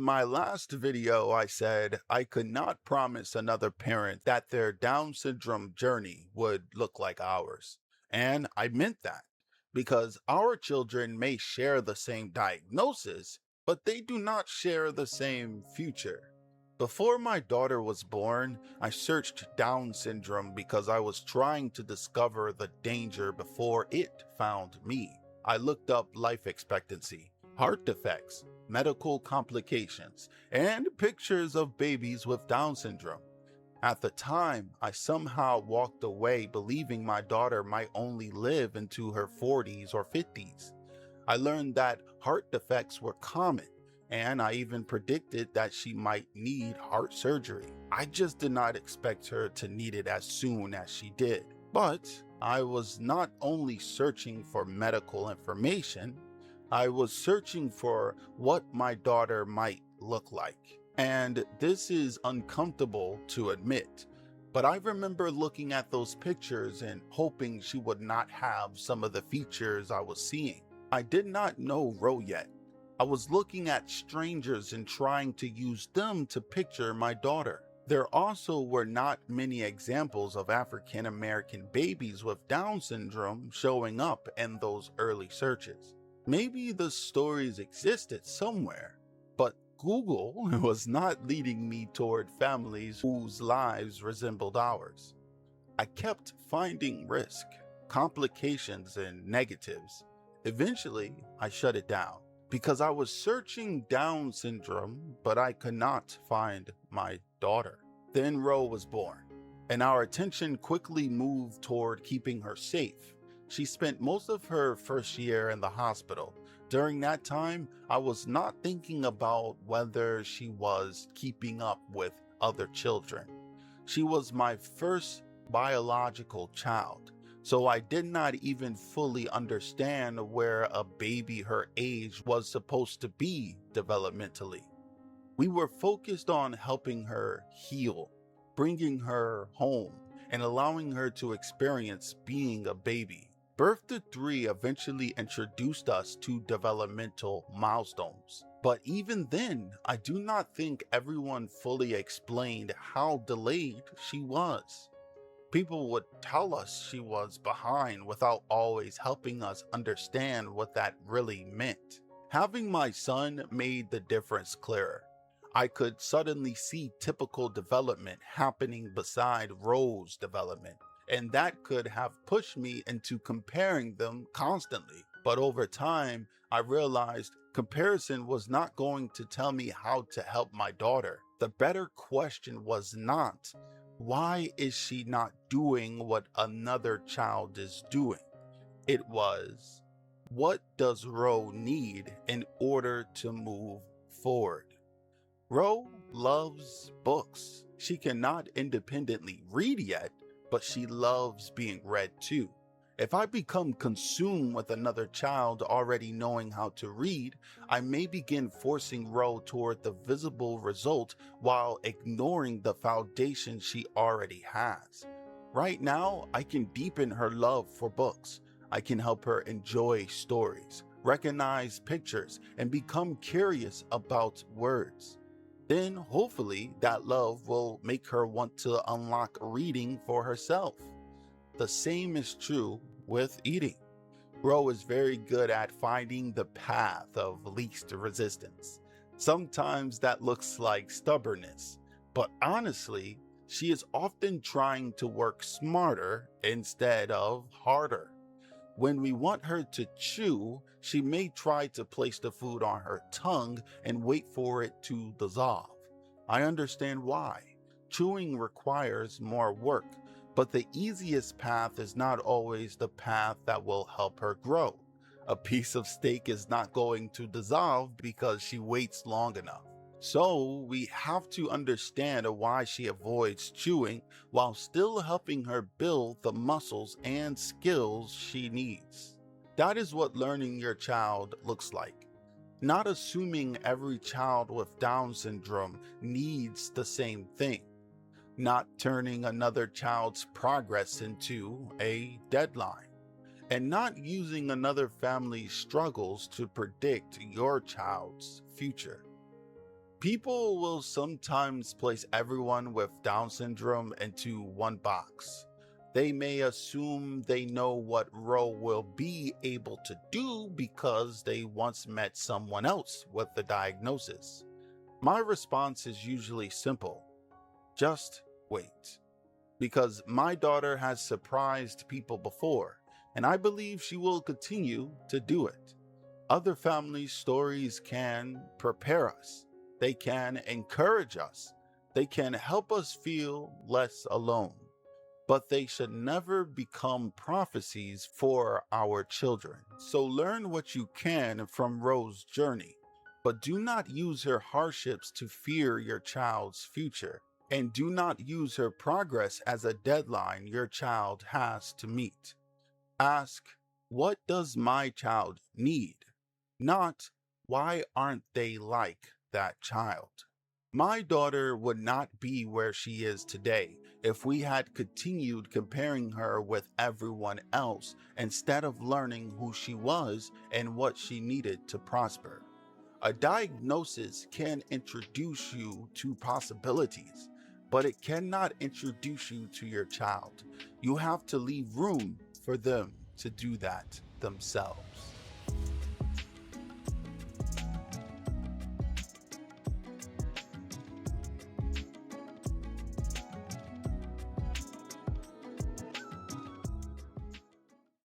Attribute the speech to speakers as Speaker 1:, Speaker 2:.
Speaker 1: my last video, I said I could not promise another parent that their Down syndrome journey would look like ours. And I meant that because our children may share the same diagnosis, but they do not share the same future. Before my daughter was born, I searched Down syndrome because I was trying to discover the danger before it found me. I looked up life expectancy, heart defects, medical complications, and pictures of babies with Down syndrome. At the time, I somehow walked away believing my daughter might only live into her 40s or 50s. I learned that heart defects were common, and I even predicted that she might need heart surgery. I just did not expect her to need it as soon as she did. But I was not only searching for medical information, I was searching for what my daughter might look like. And this is uncomfortable to admit, but I remember looking at those pictures and hoping she would not have some of the features I was seeing. I did not know Rowe yet. I was looking at strangers and trying to use them to picture my daughter. There also were not many examples of African American babies with Down syndrome showing up in those early searches. Maybe the stories existed somewhere, but Google was not leading me toward families whose lives resembled ours. I kept finding risk, complications, and negatives. Eventually, I shut it down because I was searching Down syndrome, but I could not find my daughter. Then Rowe was born, and our attention quickly moved toward keeping her safe. She spent most of her first year in the hospital. During that time, I was not thinking about whether she was keeping up with other children. She was my first biological child, so I did not even fully understand where a baby her age was supposed to be developmentally. We were focused on helping her heal, bringing her home, and allowing her to experience being a baby. Birth to 3 eventually introduced us to developmental milestones. But even then, I do not think everyone fully explained how delayed she was. People would tell us she was behind without always helping us understand what that really meant. Having my son made the difference clearer. I could suddenly see typical development happening beside Rowe's development, and that could have pushed me into comparing them constantly. But over time, I realized comparison was not going to tell me how to help my daughter. The better question was not, why is she not doing what another child is doing? It was, what does Rowe need in order to move forward? Rowe loves books. She cannot independently read yet, but she loves being read too. If I become consumed with another child already knowing how to read, I may begin forcing Rowe toward the visible result while ignoring the foundation she already has. Right now, I can deepen her love for books. I can help her enjoy stories, recognize pictures, and become curious about words. Then hopefully that love will make her want to unlock reading for herself. The same is true with eating. Rowe is very good at finding the path of least resistance. Sometimes that looks like stubbornness, but honestly, she is often trying to work smarter instead of harder. When we want her to chew, she may try to place the food on her tongue and wait for it to dissolve. I understand why. Chewing requires more work, but the easiest path is not always the path that will help her grow. A piece of steak is not going to dissolve because she waits long enough. So we have to understand why she avoids chewing while still helping her build the muscles and skills she needs. That is what learning your child looks like. Not assuming every child with Down syndrome needs the same thing. Not turning another child's progress into a deadline. And not using another family's struggles to predict your child's future. People will sometimes place everyone with Down syndrome into one box. They may assume they know what Rowe will be able to do because they once met someone else with the diagnosis. My response is usually simple: just wait. Because my daughter has surprised people before, and I believe she will continue to do it. Other family stories can prepare us, they can encourage us, they can help us feel less alone, but they should never become prophecies for our children. So learn what you can from Rose's journey, but do not use her hardships to fear your child's future, and do not use her progress as a deadline your child has to meet. Ask, what does my child need? Not, why aren't they like that child? My daughter would not be where she is today if we had continued comparing her with everyone else instead of learning who she was and what she needed to prosper. A diagnosis can introduce you to possibilities, but it cannot introduce you to your child. You have to leave room for them to do that themselves.